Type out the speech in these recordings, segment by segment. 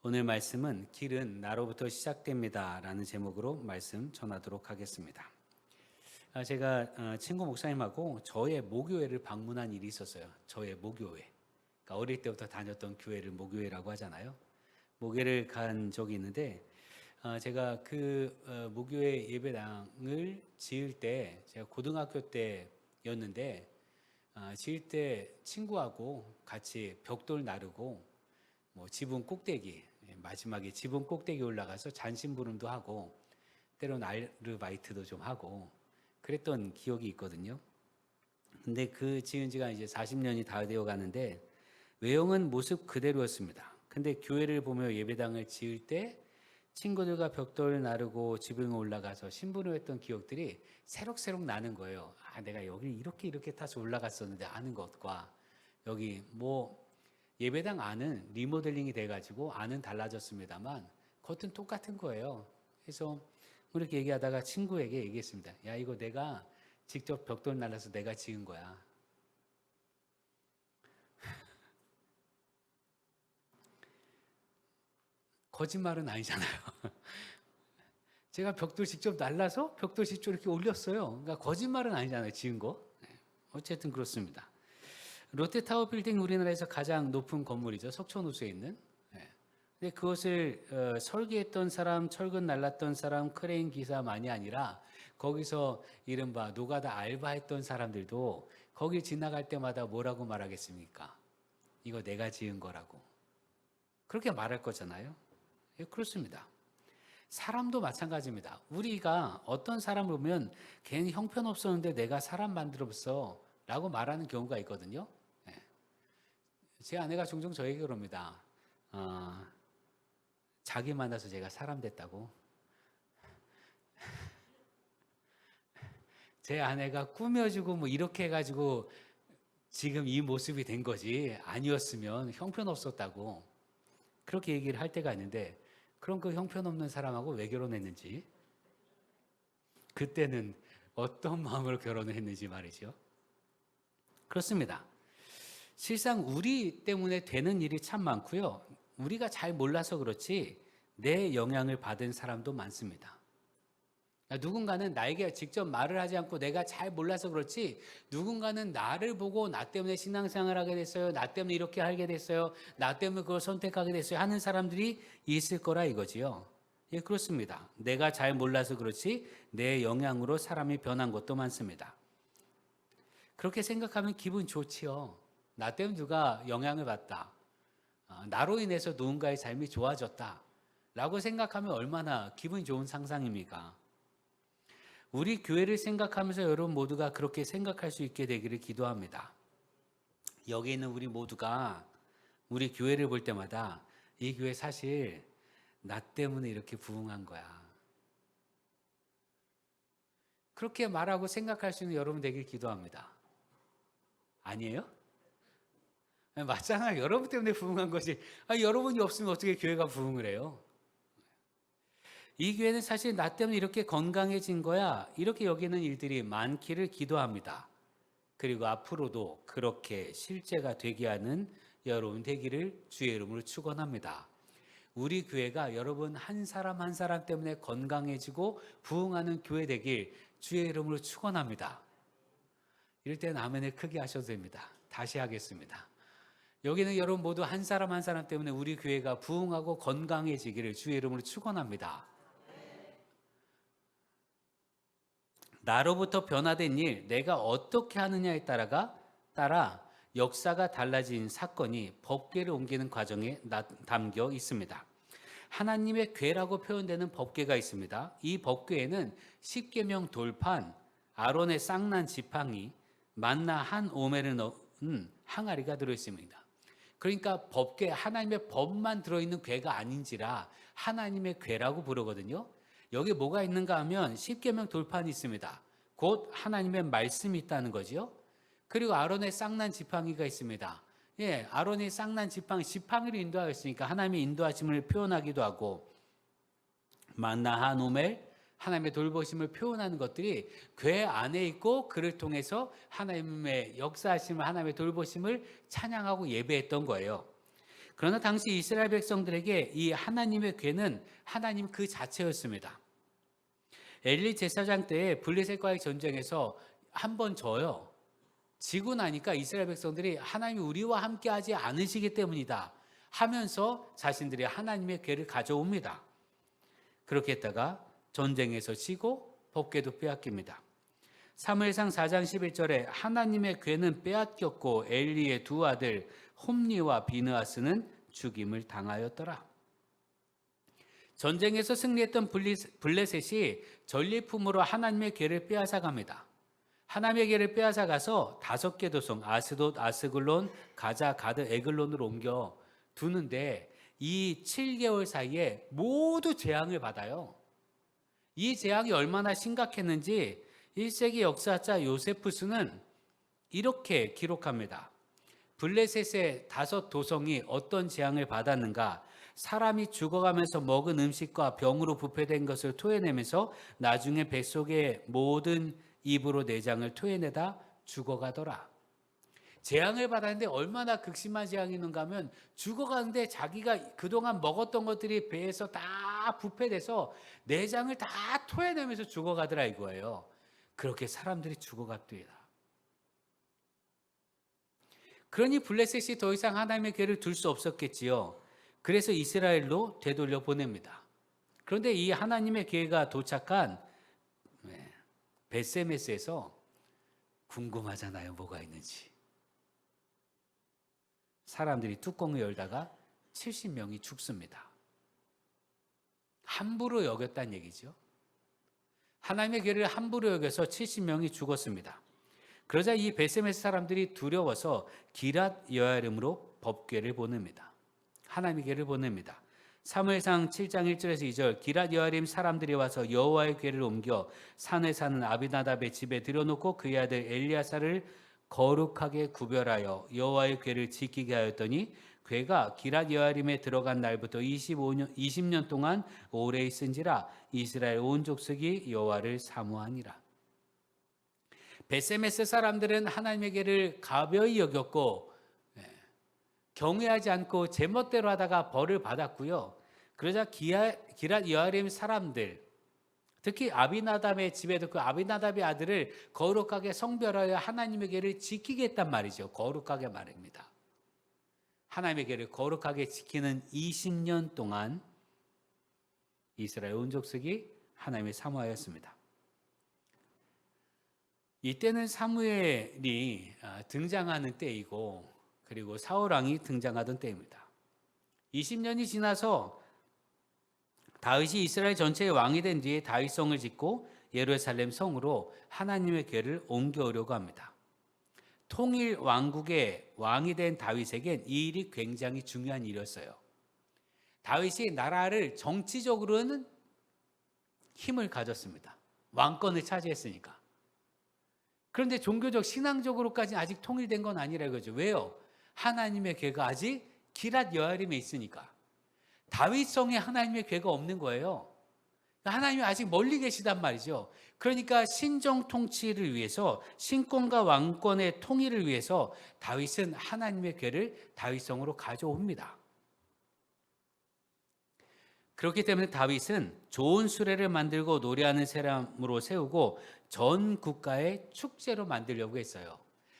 오늘 말씀은 길은 나로부터 시작됩니다 라는 제목으로 말씀 전하도록 하겠습니다. 제가 친구 목사님하고 저의 모교회를 방문한 일이 있었어요. 저의 모교회. 그러니까 어릴 때부터 다녔던 교회를 모교회라고 하잖아요. 모교회를 간 적이 있는데 제가 그 모교회 예배당을 지을 때 제가 고등학교 때였는데 지을 때 친구하고 같이 벽돌 나르고 지붕 꼭대기 마지막에 지붕 꼭대기 올라가서 잔심부름도 하고 때로는 아르바이트도 좀 하고 그랬던 기억이 있거든요. 근데 그 지은 지가 이제 40년이 다 되어 가는데 외형은 모습 그대로였습니다. 근데 교회를 보며 예배당을 지을 때 친구들과 벽돌 나르고 지붕에 올라가서 심부름했던 기억들이 새록새록 나는 거예요. 내가 여기 이렇게 타서 올라갔었는데 하는 것과 여기 예배당 안은 리모델링이 돼가지고 안은 달라졌습니다만 겉은 똑같은 거예요. 그래서 이렇게 얘기하다가 친구에게 얘기했습니다. 야, 이거 내가 직접 벽돌 날라서 내가 지은 거야. 거짓말은 아니잖아요. 제가 벽돌 직접 날라서 벽돌 직접 이렇게 올렸어요. 그러니까 거짓말은 아니잖아요. 지은 거. 어쨌든 그렇습니다. 롯데타워 빌딩 우리나라에서 가장 높은 건물이죠. 석촌호수에 있는. 근데 그것을 설계했던 사람, 철근 날랐던 사람, 크레인 기사만이 아니라 거기서 이른바 노가다 알바했던 사람들도 거기 지나갈 때마다 뭐라고 말하겠습니까? 이거 내가 지은 거라고. 그렇게 말할 거잖아요. 그렇습니다. 사람도 마찬가지입니다. 우리가 어떤 사람을 보면 괜히 형편없었는데 내가 사람 만들었어 라고 말하는 경우가 있거든요. 제 아내가 종종 저에게 그럽니다. 자기 만나서 제가 사람 됐다고. 제 아내가 꾸며주고 이렇게 해가지고 지금 이 모습이 된 거지 아니었으면 형편없었다고 그렇게 얘기를 할 때가 있는데 그럼 그 형편없는 사람하고 왜 결혼했는지 그때는 어떤 마음으로 결혼을 했는지 말이죠. 그렇습니다. 실상 우리 때문에 되는 일이 참 많고요. 우리가 잘 몰라서 그렇지 내 영향을 받은 사람도 많습니다. 누군가는 나에게 직접 말을 하지 않고 내가 잘 몰라서 그렇지 누군가는 나를 보고 나 때문에 신앙생활을 하게 됐어요. 나 때문에 이렇게 하게 됐어요. 나 때문에 그걸 선택하게 됐어요. 하는 사람들이 있을 거라 이거지요. 예, 그렇습니다. 내가 잘 몰라서 그렇지 내 영향으로 사람이 변한 것도 많습니다. 그렇게 생각하면 기분 좋지요. 나 때문에 누가 영향을 받다. 나로 인해서 누군가의 삶이 좋아졌다. 라고 생각하면 얼마나 기분이 좋은 상상입니까? 우리 교회를 생각하면서 여러분 모두가 그렇게 생각할 수 있게 되기를 기도합니다. 여기 있는 우리 모두가 우리 교회를 볼 때마다 이 교회 사실 나 때문에 이렇게 부흥한 거야. 그렇게 말하고 생각할 수 있는 여러분 되길 기도합니다. 아니에요? 맞잖아요. 여러분 때문에 부흥한 거지. 여러분이 없으면 어떻게 교회가 부흥을 해요? 이 교회는 사실 나 때문에 이렇게 건강해진 거야. 이렇게 여기는 일들이 많기를 기도합니다. 그리고 앞으로도 그렇게 실제가 되게 하는 여러분 되기를 주의 이름으로 축원합니다. 우리 교회가 여러분 한 사람 한 사람 때문에 건강해지고 부흥하는 교회 되길 주의 이름으로 축원합니다. 이럴 때는 아멘을 크게 하셔도 됩니다. 다시 하겠습니다. 여기는 여러분 모두 한 사람 한 사람 때문에 우리 교회가 부흥하고 건강해지기를 주의 이름으로 축원합니다. 나로부터 변화된 일, 내가 어떻게 하느냐에 따라 역사가 달라진 사건이 법궤를 옮기는 과정에 담겨 있습니다. 하나님의 궤라고 표현되는 법궤가 있습니다. 이 법궤에는 십계명 돌판, 아론의 쌍난 지팡이, 만나 한 오멜을 넣은 항아리가 들어있습니다. 그러니까 법궤, 하나님의 법만 들어있는 궤가 아닌지라 하나님의 궤라고 부르거든요. 여기 뭐가 있는가 하면 십계명 돌판이 있습니다. 곧 하나님의 말씀이 있다는 거죠. 그리고 아론의 쌍난 지팡이가 있습니다. 예, 아론의 쌍난 지팡이를 인도하였으니까 하나님의 인도하심을 표현하기도 하고 만나 한 오멜, 하나님의 돌보심을 표현하는 것들이 궤 안에 있고 그를 통해서 하나님의 역사하심을 하나님의 돌보심을 찬양하고 예배했던 거예요. 그러나 당시 이스라엘 백성들에게 이 하나님의 궤는 하나님 그 자체였습니다. 엘리 제사장 때에 블레셋과의 전쟁에서 한 번 져요. 지고 나니까 이스라엘 백성들이 하나님이 우리와 함께하지 않으시기 때문이다 하면서 자신들이 하나님의 궤를 가져옵니다. 그렇게 했다가 전쟁에서 지고 법궤도 빼앗깁니다. 사무엘상 4장 11절에 하나님의 궤는 빼앗겼고 엘리의 두 아들 홈리와 비느하스는 죽임을 당하였더라. 전쟁에서 승리했던 블레셋이 전리품으로 하나님의 궤를 빼앗아갑니다. 하나님의 궤를 빼앗아가서 5개 도성 아스돗, 아스글론, 가자, 가드, 에글론으로 옮겨 두는데 이 7개월 사이에 모두 재앙을 받아요. 이 재앙이 얼마나 심각했는지 1세기 역사자 요세푸스는 이렇게 기록합니다. 블레셋의 5 도성이 어떤 재앙을 받았는가? 사람이 죽어가면서 먹은 음식과 병으로 부패된 것을 토해내면서 나중에 뱃속의 모든 입으로 내장을 토해내다 죽어가더라. 재앙을 받았는데 얼마나 극심한 재앙이는가 하면 죽어가는데 자기가 그동안 먹었던 것들이 배에서 다 부패돼서 내장을 다 토해내면서 죽어가더라 이거예요. 그렇게 사람들이 죽어갔더이다. 그러니 블레셋이 더 이상 하나님의 궤를 둘 수 없었겠지요. 그래서 이스라엘로 되돌려 보냅니다. 그런데 이 하나님의 궤가 도착한 벳세메스에서 궁금하잖아요. 뭐가 있는지. 사람들이 뚜껑을 열다가 70명이 죽습니다. 함부로 여겼다는 얘기죠. 하나님의 궤를 함부로 여겨서 70명이 죽었습니다. 그러자 이 벳세메스 사람들이 두려워서 기랏 여아림으로 법궤를 보냅니다. 하나님의 궤를 보냅니다. 사무엘상 7장 1절에서 2절 기랏 여아림 사람들이 와서 여호와의 궤를 옮겨 산에 사는 아비나답의 집에 들여놓고 그의 아들 엘리야사를 거룩하게 구별하여 여호와의 궤를 지키게 하였더니 궤가 기랏 여아림에 들어간 날부터 20년 동안 오래 있은지라 이스라엘 온 족속이 여호와를 사모하니라. 벳세메스 사람들은 하나님의 궤를 가벼이 여겼고 경외하지 않고 제멋대로 하다가 벌을 받았고요. 그러자 기랏 여아림 사람들, 특히 아비나답의 집에도 그 아비나답의 아들을 거룩하게 성별하여 하나님의 궤를 지키겠단 말이죠. 거룩하게 말입니다. 하나님의 궤를 거룩하게 지키는 20년 동안 이스라엘 온 족속이 하나님을 사모하였습니다. 이때는 사무엘이 등장하는 때이고 그리고 사울 왕이 등장하던 때입니다. 20년이 지나서 다윗이 이스라엘 전체의 왕이 된 뒤에 다윗성을 짓고 예루살렘 성으로 하나님의 궤를 옮겨오려고 합니다. 통일 왕국의 왕이 된 다윗에겐 이 일이 굉장히 중요한 일이었어요. 다윗이 나라를 정치적으로는 힘을 가졌습니다. 왕권을 차지했으니까. 그런데 종교적, 신앙적으로까지 아직 통일된 건 아니라 이거죠. 왜요? 하나님의 궤가 아직 기랏 여아림에 있으니까. 다윗성에 하나님의 궤가 없는 거예요. 하나님이 아직 멀리 계시단 말이죠. 그러니까 신정 통치를 위해서, 신권과 왕권의 통일을 위해서 다윗은 하나님의 궤를 다윗성으로 가져옵니다. 그렇기 때문에 다윗은 좋은 수레를 만들고 노래하는 사람으로 세우고 전 국가의 축제로 만들려고 했어요.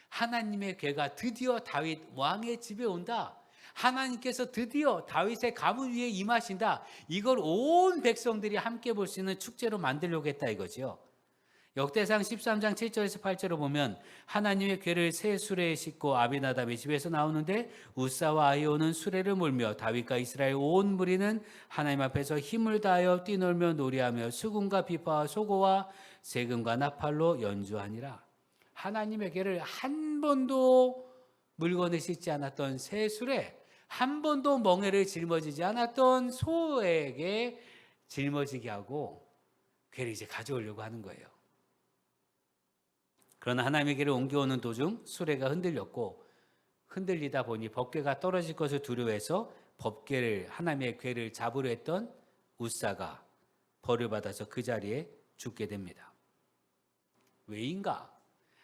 하나님의 궤가 드디어 다윗 왕의 집에 온다. 하나님께서 드디어 다윗의 가문 위에 임하신다. 이걸 온 백성들이 함께 볼 수 있는 축제로 만들려고 했다 이거지요. 역대상 13장 7절에서 8절을 보면 하나님의 궤를 새 수레에 싣고 아비나답의 집에서 나오는데 우사와 아히오는 수레를 몰며 다윗과 이스라엘 온 무리는 하나님 앞에서 힘을 다하여 뛰놀며 노래하며 수금과 비파와 소고와 세금과 나팔로 연주하니라. 하나님의 궤를 한 번도 물건을 싣지 않았던 새 수레, 한 번도 멍에를 짊어지지 않았던 소에게 짊어지게 하고 궤를 이제 가져오려고 하는 거예요. 그러나 하나님의 궤를 옮겨오는 도중 수레가 흔들렸고 흔들리다 보니 법궤가 떨어질 것을 두려워해서 법궤를 하나님의 궤를 잡으려 했던 우사가 벌을 받아서 그 자리에 죽게 됩니다. 왜인가?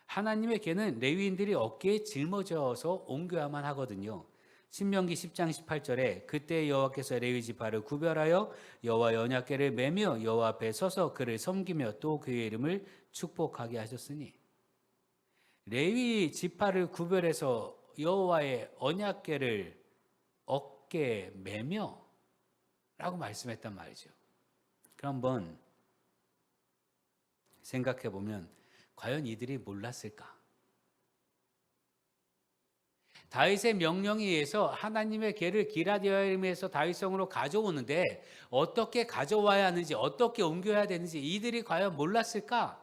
하나님의 궤는 레위인들이 어깨에 짊어져서 옮겨야만 하거든요. 신명기 10장 18절에 그때 여호와께서 레위 지파를 구별하여 여호와의 언약궤를 매며 여호와 앞에 서서 그를 섬기며 또 그의 이름을 축복하게 하셨으니, 레위 지파를 구별해서 여호와의 언약궤를 어깨에 매며 라고 말씀했단 말이죠. 그럼 한번 생각해 보면 과연 이들이 몰랐을까? 다윗의 명령에 의해서 하나님의 궤를 기럇여림에서 다윗성으로 가져오는데 어떻게 가져와야 하는지, 어떻게 옮겨야 되는지 이들이 과연 몰랐을까?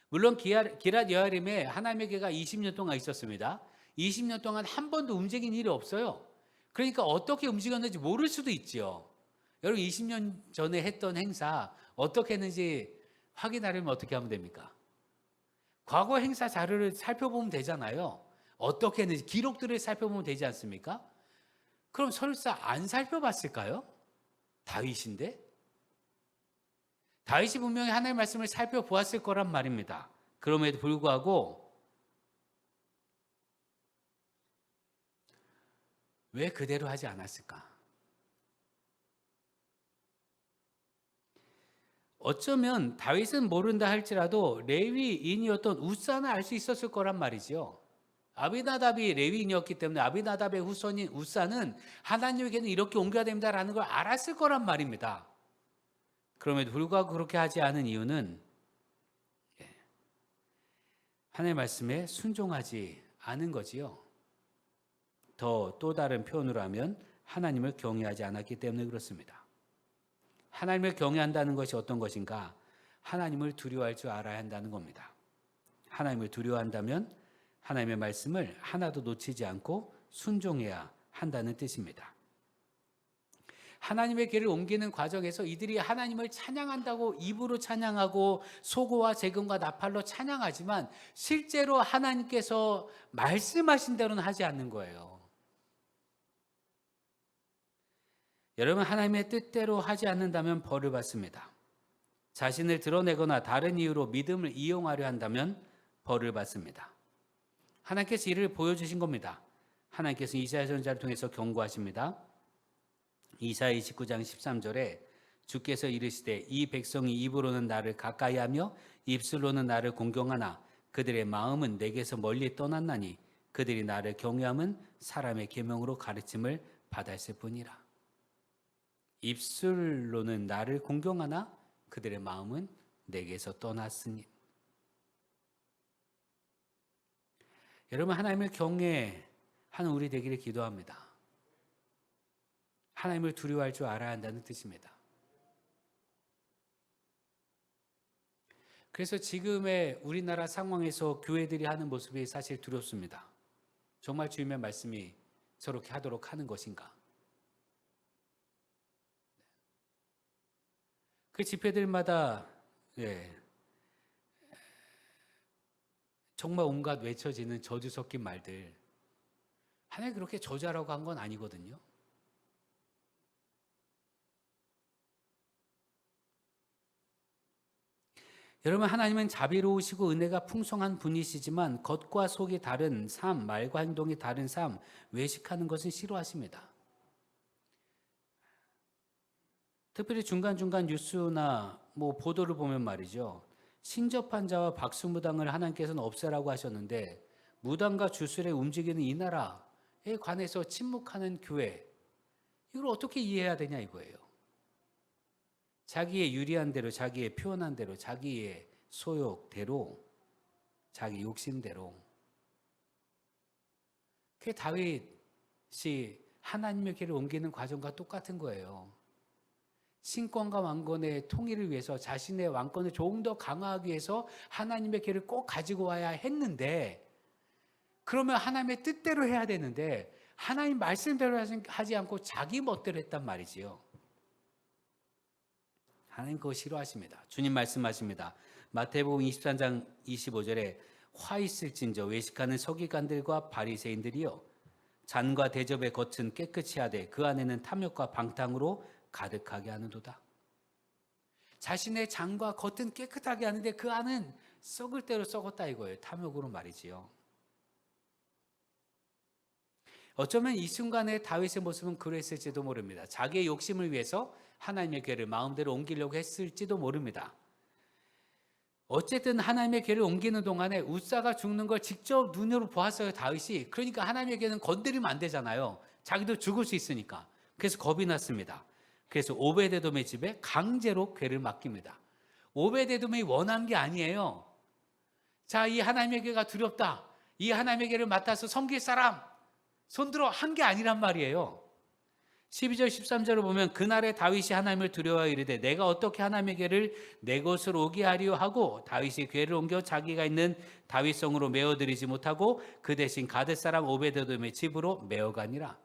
물론 기럇여림에 하나님의 궤가 20년 동안 있었습니다. 20년 동안 한 번도 움직인 일이 없어요. 그러니까 어떻게 움직였는지 모를 수도 있죠. 여러분 20년 전에 했던 행사 어떻게 했는지 확인하려면 어떻게 하면 됩니까? 과거 행사 자료를 살펴보면 되잖아요. 어떻게 했는지 기록들을 살펴보면 되지 않습니까? 그럼 설사 안 살펴봤을까요? 다윗인데? 다윗이 분명히 하나님의 말씀을 살펴보았을 거란 말입니다. 그럼에도 불구하고 왜 그대로 하지 않았을까? 어쩌면 다윗은 모른다 할지라도 레위인이었던 우사는 알 수 있었을 거란 말이죠. 아비나답이 레위인이었기 때문에 아비나답의 후손인 우사는 하나님에게는 이렇게 옮겨야 됩니다라는 걸 알았을 거란 말입니다. 그럼에도 불구하고 그렇게 하지 않은 이유는 하나님의 말씀에 순종하지 않은 거지요. 또 다른 표현으로 하면 하나님을 경외하지 않았기 때문에 그렇습니다. 하나님을 경외한다는 것이 어떤 것인가? 하나님을 두려워할 줄 알아야 한다는 겁니다. 하나님을 두려워한다면 하나님의 말씀을 하나도 놓치지 않고 순종해야 한다는 뜻입니다. 하나님의 궤를 옮기는 과정에서 이들이 하나님을 찬양한다고 입으로 찬양하고 소고와 재금과 나팔로 찬양하지만 실제로 하나님께서 말씀하신 대로는 하지 않는 거예요. 여러분, 하나님의 뜻대로 하지 않는다면 벌을 받습니다. 자신을 드러내거나 다른 이유로 믿음을 이용하려 한다면 벌을 받습니다. 하나님께서 이를 보여주신 겁니다. 하나님께서 이사야 선지자를 통해서 경고하십니다. 이사야 29장 13절에 주께서 이르시되 이 백성이 입으로는 나를 가까이하며 입술로는 나를 공경하나 그들의 마음은 내게서 멀리 떠났나니 그들이 나를 경외함은 사람의 계명으로 가르침을 받았을 뿐이라. 입술로는 나를 공경하나 그들의 마음은 내게서 떠났으니. 여러분, 하나님을 경외하는 우리 되기를 기도합니다. 하나님을 두려워할 줄 알아야 한다는 뜻입니다. 그래서 지금의 우리나라 상황에서 교회들이 하는 모습이 사실 두렵습니다. 정말 주님의 말씀이 저렇게 하도록 하는 것인가? 그 집회들마다 정말 온갖 외쳐지는 저주 섞인 말들, 하나님 그렇게 저주하라고 한 건 아니거든요. 여러분, 하나님은 자비로우시고 은혜가 풍성한 분이시지만 겉과 속이 다른 삶, 말과 행동이 다른 삶, 외식하는 것은 싫어하십니다. 특별히 중간중간 뉴스나 보도를 보면 말이죠. 신접한 자와 박수무당을 하나님께서는 없애라고 하셨는데 무당과 주술에 움직이는 이 나라에 관해서 침묵하는 교회, 이걸 어떻게 이해해야 되냐 이거예요. 자기의 유리한 대로, 자기의 표현한 대로, 자기의 소욕대로, 자기 욕심대로. 그게 다윗이 하나님의 길을 옮기는 과정과 똑같은 거예요. 신권과 왕권의 통일을 위해서 자신의 왕권을 조금 더 강화하기 위해서 하나님의 길을 꼭 가지고 와야 했는데, 그러면 하나님의 뜻대로 해야 되는데 하나님 말씀대로 하지 않고 자기 멋대로 했단 말이지요. 하나님 그거 싫어하십니다. 주님 말씀하십니다. 마태복음 23장 25절에 화 있을진저 외식하는 서기관들과 바리새인들이여 잔과 대접의 겉은 깨끗이 하되 그 안에는 탐욕과 방탕으로 가득하게 하는도다. 자신의 잔과 겉은 깨끗하게 하는데 그 안은 썩을 대로 썩었다 이거예요. 탐욕으로 말이지요. 어쩌면 이 순간에 다윗의 모습은 그랬을지도 모릅니다. 자기의 욕심을 위해서 하나님의 궤를 마음대로 옮기려고 했을지도 모릅니다. 어쨌든 하나님의 궤를 옮기는 동안에 웃사가 죽는 걸 직접 눈으로 보았어요, 다윗이. 그러니까 하나님의 궤는 건드리면 안 되잖아요. 자기도 죽을 수 있으니까. 그래서 겁이 났습니다. 그래서 오베데돔의 집에 강제로 궤를 맡깁니다. 오베데돔이 원한 게 아니에요. 자, 이 하나님의 궤가 두렵다. 이 하나님의 궤를 맡아서 섬길 사람 손들어 한 게 아니란 말이에요. 12절 13절을 보면 그날에 다윗이 하나님을 두려워하여 이르되 내가 어떻게 하나님의 궤를 내 것으로 오게 하리요 하고 다윗이 궤를 옮겨 자기가 있는 다윗성으로 메어들이지 못하고 그 대신 가드 사람 오베데돔의 집으로 메어가니라.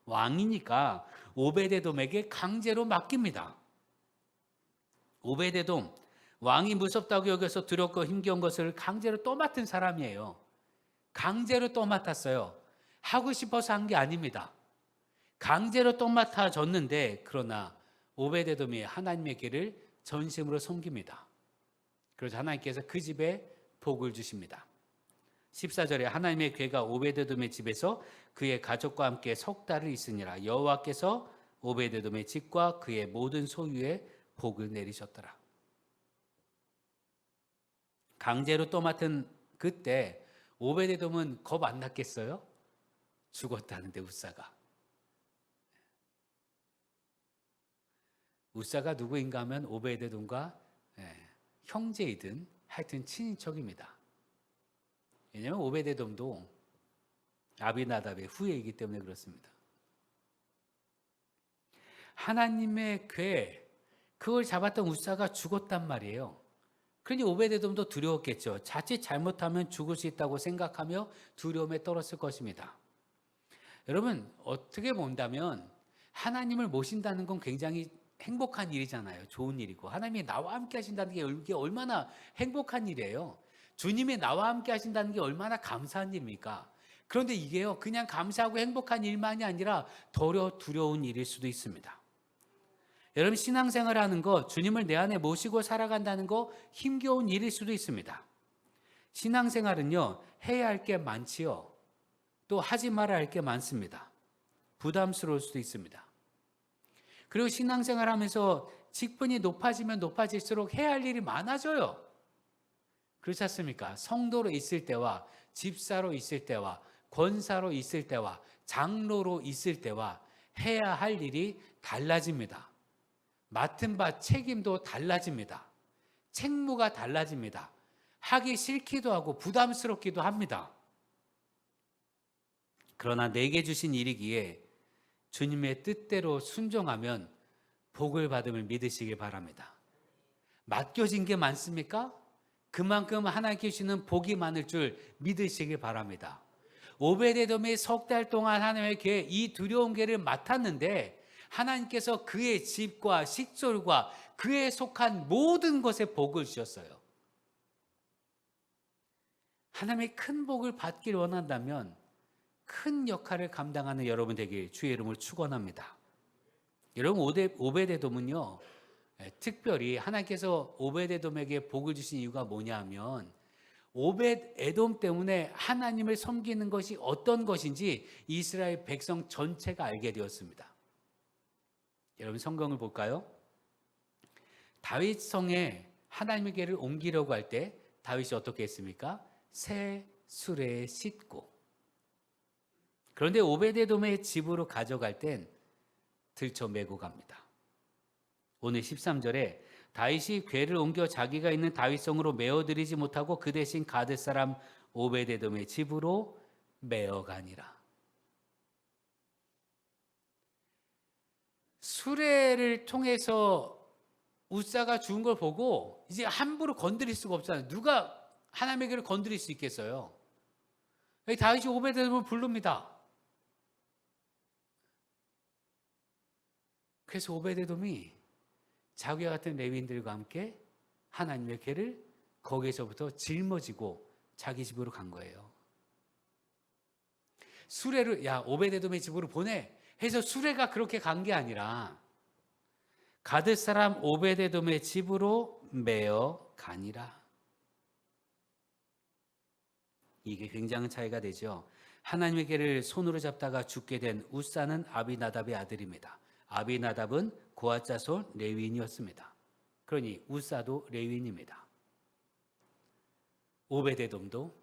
왕이니까 오베데돔에게 강제로 맡깁니다. 오베데돔 왕이 무섭다고 여겨서 두렵고 힘겨운 것을 강제로 떠맡은 사람이에요. 강제로 떠맡았어요. 하고 싶어서 한 게 아닙니다. 강제로 떠맡아졌는데 그러나 오베데돔이 하나님의 길을 전심으로 섬깁니다. 그래서 하나님께서 그 집에 복을 주십니다. 14절에 하나님의 궤가 오베데돔의 집에서 그의 가족과 함께 석 달을 있으니라. 여호와께서 오베데돔의 집과 그의 모든 소유에 복을 내리셨더라. 강제로 떠맡은 그때 오베데돔은 겁 안 났겠어요? 죽었다는데 웃사가. 웃사가 누구인가 하면 오베데돔과 형제이든 하여튼 친인척입니다. 왜냐하면 오베데돔도 아비나답의 후예이기 때문에 그렇습니다. 하나님의 궤 그걸 잡았던 웃사가 죽었단 말이에요. 그러니 오베데돔도 두려웠겠죠. 자칫 잘못하면 죽을 수 있다고 생각하며 두려움에 떨었을 것입니다. 여러분 어떻게 본다면 하나님을 모신다는 건 굉장히 행복한 일이잖아요. 좋은 일이고 하나님이 나와 함께 하신다는 게 얼마나 행복한 일이에요. 주님이 나와 함께 하신다는 게 얼마나 감사한 일입니까? 그런데 이게요 그냥 감사하고 행복한 일만이 아니라 더 두려운 일일 수도 있습니다. 여러분 신앙생활을 하는 거 주님을 내 안에 모시고 살아간다는 거 힘겨운 일일 수도 있습니다. 신앙생활은요 해야 할 게 많지요. 또 하지 말아야 할 게 많습니다. 부담스러울 수도 있습니다. 그리고 신앙생활 하면서 직분이 높아지면 높아질수록 해야 할 일이 많아져요. 그렇지 않습니까? 성도로 있을 때와 집사로 있을 때와 권사로 있을 때와 장로로 있을 때와 해야 할 일이 달라집니다. 맡은 바 책임도 달라집니다. 책무가 달라집니다. 하기 싫기도 하고 부담스럽기도 합니다. 그러나 내게 주신 일이기에 주님의 뜻대로 순종하면 복을 받음을 믿으시길 바랍니다. 맡겨진 게 많습니까? 그만큼 하나님께 주시는 복이 많을 줄 믿으시길 바랍니다. 오베데돔이 석 달 동안 하나님의 궤, 이 두려운 궤를 맡았는데 하나님께서 그의 집과 식솔과 그에 속한 모든 것에 복을 주셨어요. 하나님의 큰 복을 받길 원한다면 큰 역할을 감당하는 여러분 되길 주의 이름으로 축원합니다. 여러분 오베데돔은요 특별히 하나님께서 오베데돔에게 복을 주신 이유가 뭐냐 하면 오벳에돔 때문에 하나님을 섬기는 것이 어떤 것인지 이스라엘 백성 전체가 알게 되었습니다. 여러분 성경을 볼까요? 다윗 성에 하나님의 궤를 옮기려고 할 때 다윗이 어떻게 했습니까? 새 수레에 싣고. 그런데 오베데돔의 집으로 가져갈 땐 들쳐 메고 갑니다. 오늘 13절에 다윗이 궤를 옮겨 자기가 있는 다윗성으로 메어들이지 못하고 그 대신 가드 사람 오베데돔의 집으로 메어가니라. 수레를 통해서 웃사가 죽은 걸 보고 이제 함부로 건드릴 수가 없잖아요. 누가 하나님의 궤를 건드릴 수 있겠어요? 다윗이 오베데돔을 부릅니다. 그래서 오베데돔이 자기와 같은 레위인들과 함께 하나님의 궤를 거기에서부터 짊어지고 자기 집으로 간 거예요. 수레를 오베데돔의 집으로 보내 해서 수레가 그렇게 간 게 아니라 가드 사람 오베데돔의 집으로 메어 가니라. 이게 굉장한 차이가 되죠. 하나님의 계를 손으로 잡다가 죽게 된 우사는 아비나답의 아들입니다. 아비나답은 고앗 자손 레위인이었습니다. 그러니 우사도 레위인입니다. 오베데돔도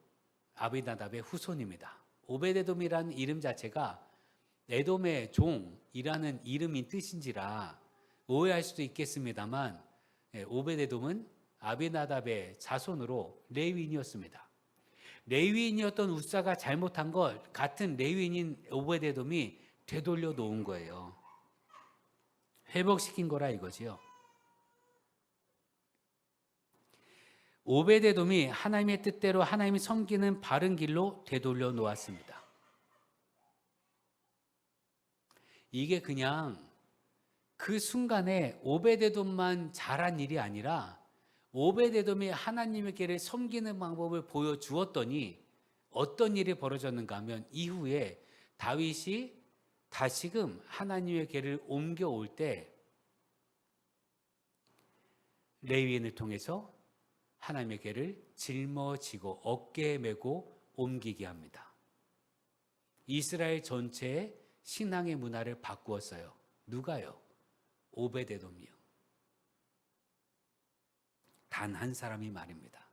아비나답의 후손입니다. 오베데돔이라는 이름 자체가 에돔의 종이라는 이름인 뜻인지라 오해할 수도 있겠습니다만 오베데돔은 아비나답의 자손으로 레위인이었습니다. 레위인이었던 우사가 잘못한 걸 같은 레위인인 오베데돔이 되돌려 놓은 거예요. 회복시킨 거라 이거지요. 오베데돔이 하나님의 뜻대로 하나님이 섬기는 바른 길로 되돌려 놓았습니다. 이게 그냥 그 순간에 오베데돔만 잘한 일이 아니라 오베데돔이 하나님의 길을 섬기는 방법을 보여주었더니 어떤 일이 벌어졌는가 하면 이후에 다윗이 다시금 하나님의 길을 옮겨올 때 레위인을 통해서 하나님의 길을 짊어지고 어깨에 메고 옮기게 합니다. 이스라엘 전체의 신앙의 문화를 바꾸었어요. 누가요? 오베데돔이요. 단 한 사람이 말입니다.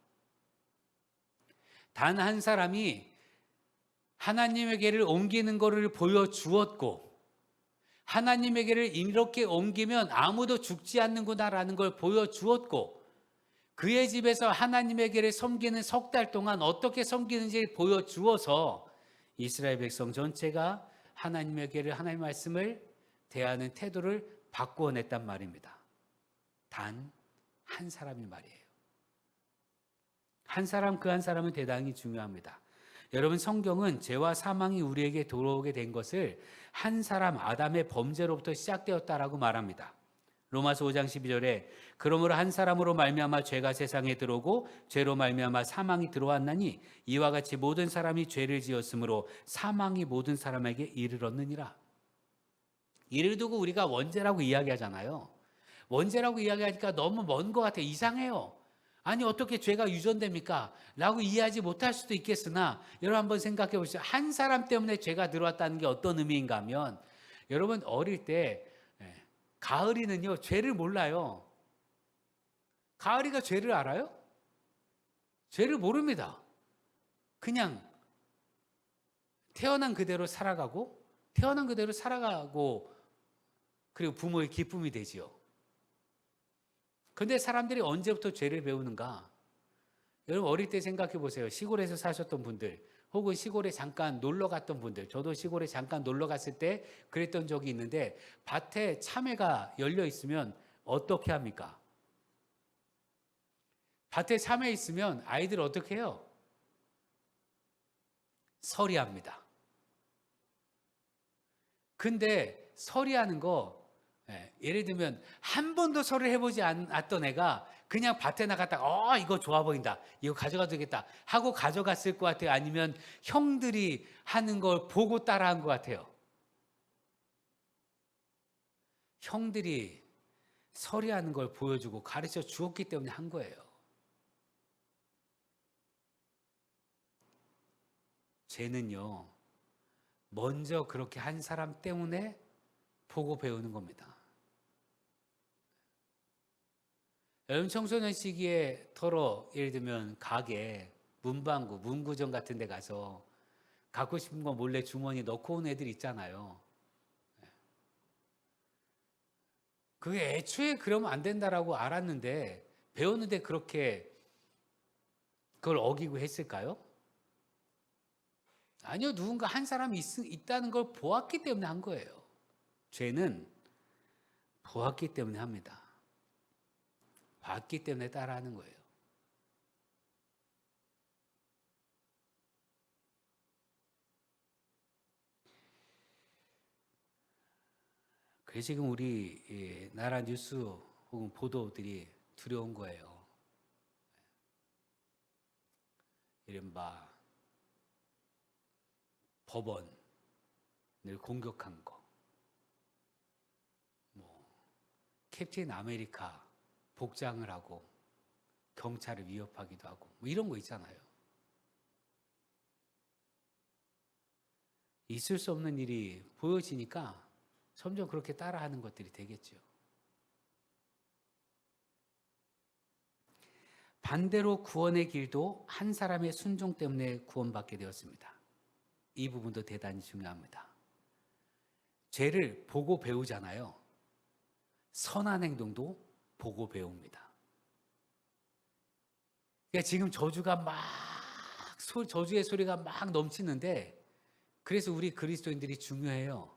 단 한 사람이 하나님의 길을 옮기는 것을 보여주었고 하나님의 길을 이렇게 옮기면 아무도 죽지 않는구나라는 걸 보여주었고 그의 집에서 하나님의 길을 섬기는 석 달 동안 어떻게 섬기는지 보여주어서 이스라엘 백성 전체가 하나님의 길을 하나님의 말씀을 대하는 태도를 바꾸어냈단 말입니다. 단 한 사람이 말이에요. 한 사람 그 한 사람은 대단히 중요합니다. 여러분 성경은 죄와 사망이 우리에게 들어오게 된 것을 한 사람 아담의 범죄로부터 시작되었다라고 말합니다. 로마서 5장 12절에 그러므로 한 사람으로 말미암아 죄가 세상에 들어오고 죄로 말미암아 사망이 들어왔나니 이와 같이 모든 사람이 죄를 지었으므로 사망이 모든 사람에게 이르렀느니라. 이를 두고 우리가 원죄라고 이야기하잖아요. 원죄라고 이야기하니까 너무 먼 것 같아요. 이상해요. 아니 어떻게 죄가 유전됩니까? 라고 이해하지 못할 수도 있겠으나 여러분 한번 생각해 보시죠. 한 사람 때문에 죄가 들어왔다는 게 어떤 의미인가 하면 여러분 어릴 때 가을이는요 죄를 몰라요. 가을이가 죄를 알아요? 죄를 모릅니다. 그냥 태어난 그대로 살아가고 그리고 부모의 기쁨이 되지요. 근데 사람들이 언제부터 죄를 배우는가? 여러분 어릴 때 생각해 보세요. 시골에서 사셨던 분들 혹은 시골에 잠깐 놀러 갔던 분들, 저도 시골에 잠깐 놀러 갔을 때 그랬던 적이 있는데 밭에 참외가 열려 있으면 어떻게 합니까? 밭에 참외 있으면 아이들 어떻게 해요? 서리합니다. 근데 서리하는 거 예를 들면 한 번도 서리를 해보지 않았던 애가 그냥 밭에 나갔다가 이거 좋아 보인다, 이거 가져가도 되겠다 하고 가져갔을 것 같아요? 아니면 형들이 하는 걸 보고 따라한 것 같아요? 형들이 서리하는 걸 보여주고 가르쳐 주었기 때문에 한 거예요. 죄는요 먼저 그렇게 한 사람 때문에 보고 배우는 겁니다. 여러분 청소년 시기에 예를 들면 가게, 문방구, 문구점 같은 데 가서 갖고 싶은 거 몰래 주머니 넣고 온 애들 있잖아요. 그게 애초에 그러면 안 된다라고 알았는데 배웠는데 그렇게 그걸 어기고 했을까요? 아니요. 누군가 한 사람이 있다는 걸 보았기 때문에 한 거예요. 죄는 보았기 때문에 합니다. 봤기 때문에 따라하는 거예요. 그래서 지금 우리 나라 뉴스 혹은 보도들이 두려운 거예요. 이른바 법원을 공격한 거, 캡틴 아메리카 복장을 하고 경찰을 위협하기도 하고 이런 거 있잖아요. 있을 수 없는 일이 보여지니까 점점 그렇게 따라하는 것들이 되겠죠. 반대로 구원의 길도 한 사람의 순종 때문에 구원받게 되었습니다. 이 부분도 대단히 중요합니다. 죄를 보고 배우잖아요. 선한 행동도 보고 배웁니다. 그러니까 지금 저주의 소리가 막 넘치는데, 그래서 우리 그리스도인들이 중요해요.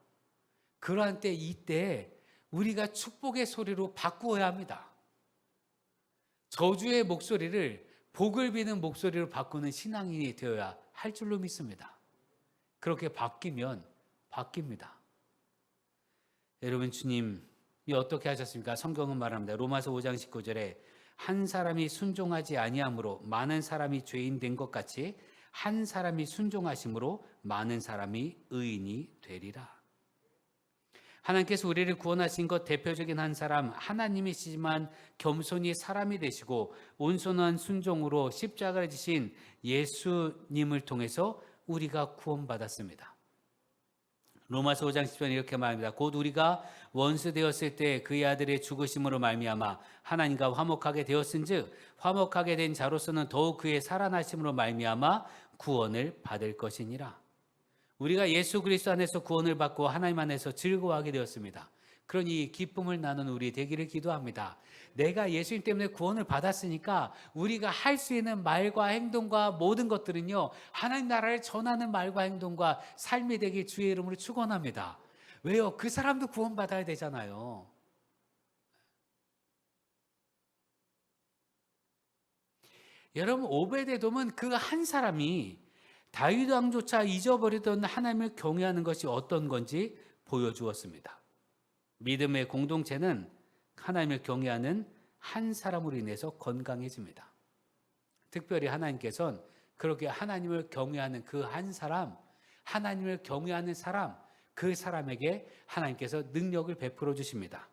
그러한 때, 이때 우리가 축복의 소리로 바꾸어야 합니다. 저주의 목소리를 복을 비는 목소리로 바꾸는 신앙인이 되어야 할 줄로 믿습니다. 그렇게 바뀌면 바뀝니다. 여러분, 주님이 어떻게 하셨습니까? 성경은 말합니다. 로마서 5장 19절에 한 사람이 순종하지 아니함으로 많은 사람이 죄인 된 것 같이 한 사람이 순종하심으로 많은 사람이 의인이 되리라. 하나님께서 우리를 구원하신 것 대표적인 한 사람, 하나님이시지만 겸손히 사람이 되시고 온순한 순종으로 십자가를 지신 예수님을 통해서 우리가 구원받았습니다. 로마서 5장 10절 이렇게 말합니다. 곧 우리가 원수 되었을 때 그의 아들의 죽으심으로 말미암아 하나님과 화목하게 되었은즉 화목하게 된 자로서는 더욱 그의 살아나심으로 말미암아 구원을 받을 것이니라. 우리가 예수 그리스도 안에서 구원을 받고 하나님 안에서 즐거워하게 되었습니다. 그러니 기쁨을 나누는 우리 되기를 기도합니다. 내가 예수님 때문에 구원을 받았으니까 우리가 할 수 있는 말과 행동과 모든 것들은요, 하나님 나라를 전하는 말과 행동과 삶이 되길 주의 이름으로 축원합니다. 왜요? 그 사람도 구원받아야 되잖아요. 여러분, 오베데돔은 그 한 사람이 다윗 왕조차 잊어버리던 하나님을 경외하는 것이 어떤 건지 보여주었습니다. 믿음의 공동체는 하나님을 경외하는 한 사람으로 인해서 건강해집니다. 특별히 하나님께서는 그렇게 하나님을 경외하는 그 한 사람, 하나님을 경외하는 사람, 그 사람에게 하나님께서 능력을 베풀어 주십니다.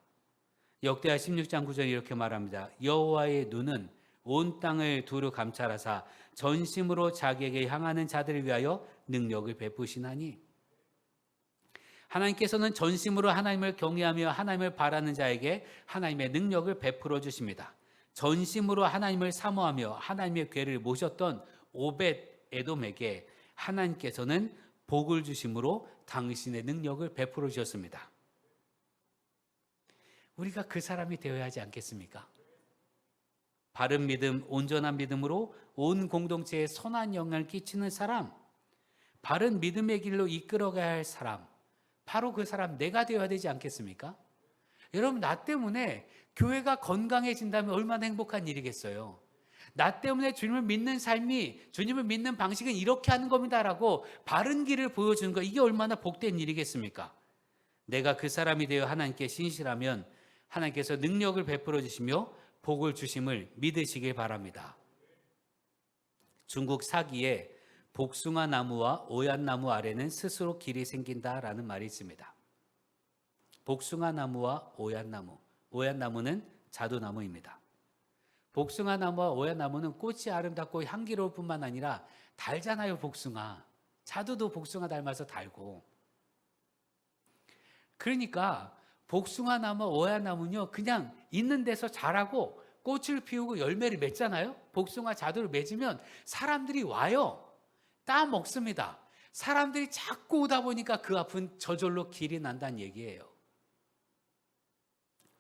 역대하 16장 9절 이렇게 말합니다. 여호와의 눈은 온 땅을 두루 감찰하사 전심으로 자기에게 향하는 자들을 위하여 능력을 베푸시나니. 하나님께서는 전심으로 하나님을 경외하며 하나님을 바라는 자에게 하나님의 능력을 베풀어 주십니다. 전심으로 하나님을 사모하며 하나님의 궤를 모셨던 오벳 에돔에게 하나님께서는 복을 주심으로 당신의 능력을 베풀어 주셨습니다. 우리가 그 사람이 되어야 하지 않겠습니까? 바른 믿음, 온전한 믿음으로 온 공동체에 선한 영향을 끼치는 사람, 바른 믿음의 길로 이끌어가야 할 사람, 바로 그 사람 내가 되어야 되지 않겠습니까? 여러분, 나 때문에 교회가 건강해진다면 얼마나 행복한 일이겠어요. 나 때문에 주님을 믿는 삶이, 주님을 믿는 방식은 이렇게 하는 겁니다라고 바른 길을 보여주는 거, 이게 얼마나 복된 일이겠습니까? 내가 그 사람이 되어 하나님께 신실하면 하나님께서 능력을 베풀어 주시며 복을 주심을 믿으시길 바랍니다. 중국 사기에 복숭아 나무와 오얏나무 아래는 스스로 길이 생긴다라는 말이 있습니다. 복숭아 나무와 오얏나무, 오얏나무는 자두나무입니다. 복숭아 나무와 오얏나무는 꽃이 아름답고 향기로울 뿐만 아니라 달잖아요. 복숭아, 자두도 복숭아 닮아서 달고. 그러니까 복숭아 나무, 오얏나무는요, 그냥 있는 데서 자라고 꽃을 피우고 열매를 맺잖아요. 복숭아, 자두를 맺으면 사람들이 와요. 따 먹습니다. 사람들이 자꾸 오다 보니까 그 앞은 저절로 길이 난다는 얘기예요.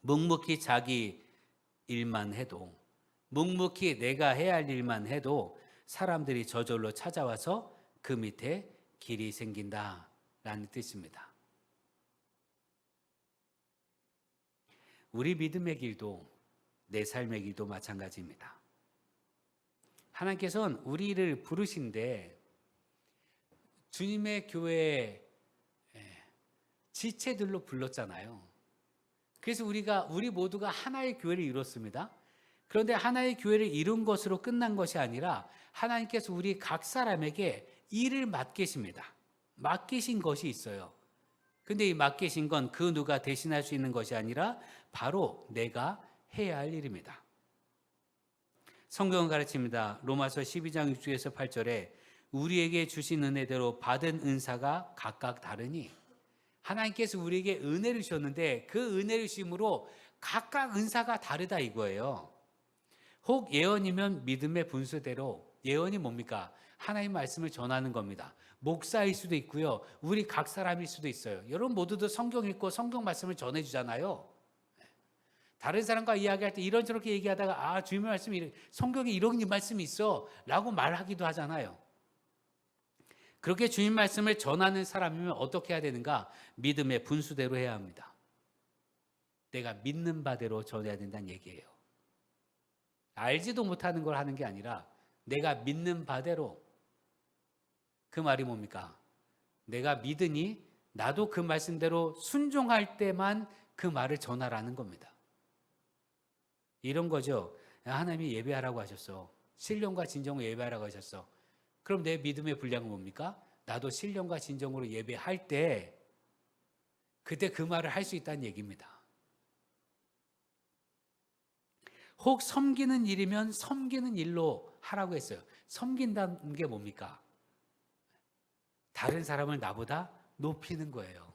묵묵히 자기 일만 해도, 묵묵히 내가 해야 할 일만 해도 사람들이 저절로 찾아와서 그 밑에 길이 생긴다라는 뜻입니다. 우리 믿음의 길도 내 삶의 길도 마찬가지입니다. 하나님께서는 우리를 부르신데 주님의 교회에 지체들로 불렀잖아요. 그래서 우리 모두가 하나의 교회를 이뤘습니다. 그런데 하나의 교회를 이룬 것으로 끝난 것이 아니라 하나님께서 우리 각 사람에게 일을 맡기십니다. 맡기신 것이 있어요. 근데 이 맡기신 건 그 누가 대신할 수 있는 것이 아니라 바로 내가 해야 할 일입니다. 성경은 가르칩니다. 로마서 12장 6절에서 8절에 우리에게 주신 은혜대로 받은 은사가 각각 다르니 하나님께서 우리에게 은혜를 주셨는데 그 은혜를 주심으로 각각 은사가 다르다 이거예요. 혹 예언이면 믿음의 분수대로 예언이 뭡니까? 하나님 말씀을 전하는 겁니다. 목사일 수도 있고요. 우리 각 사람일 수도 있어요. 여러분 모두도 성경 읽고 성경 말씀을 전해주잖아요. 다른 사람과 이야기할 때 이런저렇게 얘기하다가 주님의 말씀이 성경에 이런 말씀이 있어 라고 말하기도 하잖아요. 그렇게 주님 말씀을 전하는 사람이면 어떻게 해야 되는가? 믿음의 분수대로 해야 합니다. 내가 믿는 바대로 전해야 된다는 얘기예요. 알지도 못하는 걸 하는 게 아니라 내가 믿는 바대로. 그 말이 뭡니까? 내가 믿으니 나도 그 말씀대로 순종할 때만 그 말을 전하라는 겁니다. 이런 거죠. 하나님이 예배하라고 하셨어. 신령과 진정으로 예배하라고 하셨어. 그럼 내 믿음의 분량은 뭡니까? 나도 신령과 진정으로 예배할 때 그때 그 말을 할 수 있다는 얘기입니다. 혹 섬기는 일이면 섬기는 일로 하라고 했어요. 섬긴다는 게 뭡니까? 다른 사람을 나보다 높이는 거예요.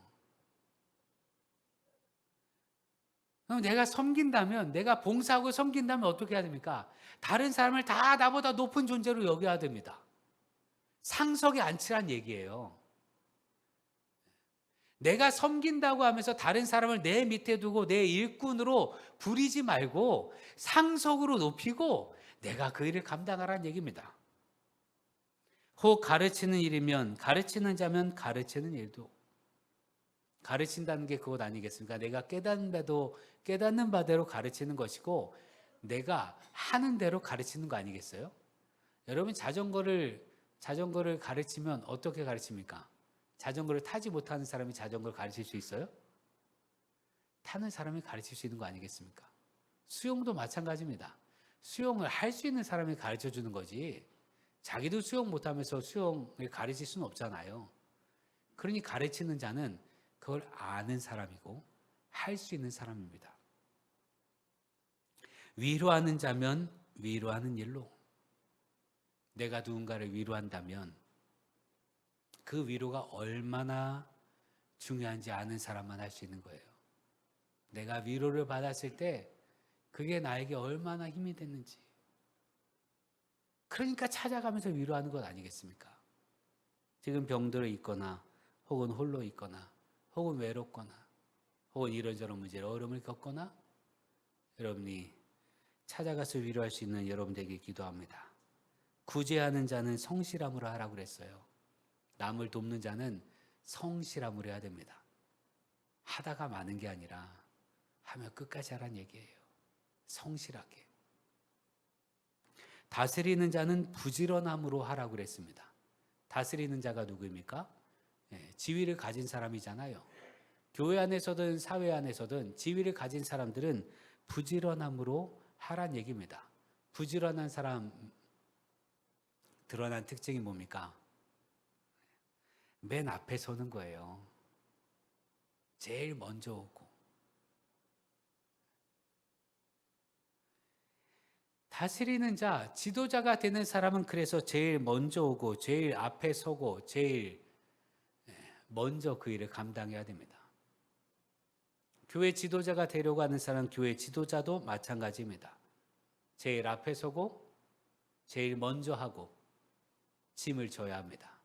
그럼 내가 섬긴다면, 내가 봉사하고 섬긴다면 어떻게 해야 됩니까? 다른 사람을 다 나보다 높은 존재로 여겨야 됩니다. 상석에 앉히란 얘기예요. 내가 섬긴다고 하면서 다른 사람을 내 밑에 두고 내 일꾼으로 부리지 말고 상석으로 높이고 내가 그 일을 감당하라는 얘기입니다. 혹 가르치는 일이면 가르치는 자면 가르치는 일도. 가르친다는 게 그것 아니겠습니까? 내가 깨닫는 바대로 가르치는 것이고 내가 하는 대로 가르치는 거 아니겠어요? 여러분 자전거를 가르치면 어떻게 가르칩니까? 자전거를 타지 못하는 사람이 자전거를 가르칠 수 있어요? 타는 사람이 가르칠 수 있는 거 아니겠습니까? 수영도 마찬가지입니다. 수영을 할 수 있는 사람이 가르쳐 주는 거지 자기도 수영 못하면서 수영을 가르칠 수는 없잖아요. 그러니 가르치는 자는 그걸 아는 사람이고 할 수 있는 사람입니다. 위로하는 자면 위로하는 일로. 내가 누군가를 위로한다면 그 위로가 얼마나 중요한지 아는 사람만 할 수 있는 거예요. 내가 위로를 받았을 때 그게 나에게 얼마나 힘이 됐는지. 그러니까 찾아가면서 위로하는 것 아니겠습니까? 지금 병들어 있거나 혹은 홀로 있거나 혹은 외롭거나 혹은 이런저런 문제로 어려움을 겪거나 여러분이 찾아가서 위로할 수 있는 여러분들에게 기도합니다. 구제하는 자는 성실함으로 하라고 그랬어요. 남을 돕는 자는 성실함으로 해야 됩니다. 하다가 마는 게 아니라 하면 끝까지 하라는 얘기예요. 성실하게. 다스리는 자는 부지런함으로 하라고 그랬습니다. 다스리는 자가 누구입니까? 지위를 가진 사람이잖아요. 교회 안에서든 사회 안에서든 지위를 가진 사람들은 부지런함으로 하란 얘기입니다. 부지런한 사람 드러난 특징이 뭡니까? 맨 앞에 서는 거예요. 제일 먼저 오고. 다스리는 자, 지도자가 되는 사람은 그래서 제일 먼저 오고 제일 앞에 서고 제일 먼저 그 일을 감당해야 됩니다. 교회 지도자가 되려고 하는 사람, 교회 지도자도 마찬가지입니다. 제일 앞에 서고 제일 먼저 하고 짐을 져야 합니다.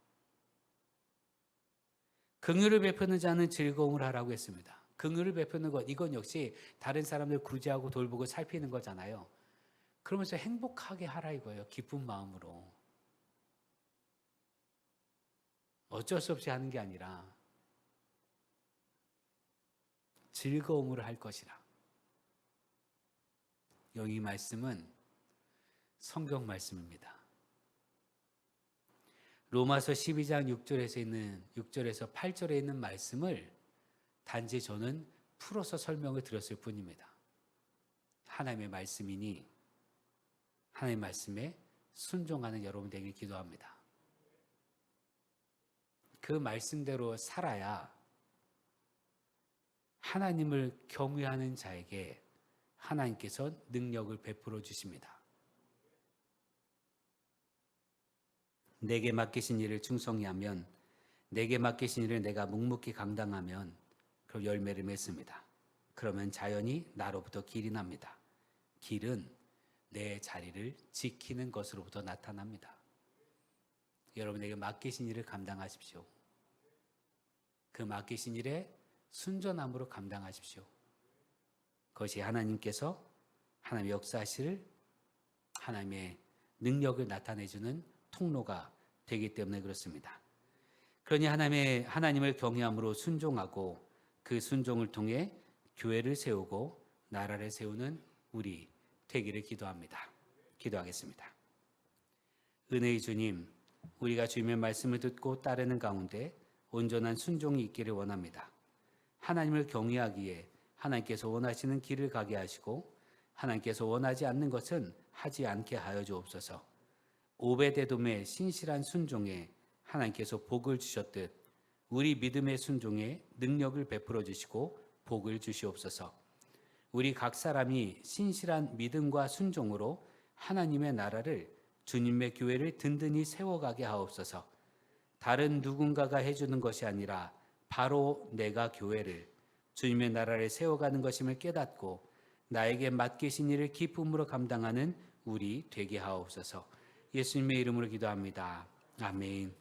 긍휼을 베푸는 자는 즐거움을 하라고 했습니다. 긍휼을 베푸는 것, 이건 역시 다른 사람들 구제하고 돌보고 살피는 거잖아요. 그러면서 행복하게 하라 이거예요. 기쁜 마음으로. 어쩔 수 없이 하는 게 아니라 즐거움으로 할 것이라. 여기 말씀은 성경 말씀입니다. 로마서 12장 6절에서 8절에 있는 말씀을 단지 저는 풀어서 설명을 드렸을 뿐입니다. 하나님의 말씀이니 하나님의 말씀에 순종하는 여러분들에게 기도합니다. 그 말씀대로 살아야 하나님을 경외하는 자에게 하나님께서 능력을 베풀어 주십니다. 내게 맡기신 일을 충성히 하면, 내게 맡기신 일을 내가 묵묵히 감당하면 그럼 열매를 맺습니다. 그러면 자연히 나로부터 길이 납니다. 길은 내 자리를 지키는 것으로부터 나타납니다. 여러분에게 맡기신 일을 감당하십시오. 그 맡기신 일에 순전함으로 감당하십시오. 그것이 하나님께서 하나님의 역사하실 하나님의 능력을 나타내주는 통로가 되기 때문에 그렇습니다. 그러니 하나님을 경외함으로 순종하고 그 순종을 통해 교회를 세우고 나라를 세우는 우리 되기를 기도합니다. 기도하겠습니다. 은혜의 주님, 우리가 주님의 말씀을 듣고 따르는 가운데 온전한 순종이 있기를 원합니다. 하나님을 경외하기에 하나님께서 원하시는 길을 가게 하시고 하나님께서 원하지 않는 것은 하지 않게 하여 주옵소서. 오베데돔의 신실한 순종에 하나님께서 복을 주셨듯 우리 믿음의 순종에 능력을 베풀어 주시고 복을 주시옵소서. 우리 각 사람이 신실한 믿음과 순종으로 하나님의 나라를, 주님의 교회를 든든히 세워가게 하옵소서. 다른 누군가가 해주는 것이 아니라 바로 내가 교회를, 주님의 나라를 세워가는 것임을 깨닫고 나에게 맡기신 일을 기쁨으로 감당하는 우리 되게 하옵소서. 예수님의 이름으로 기도합니다. 아멘.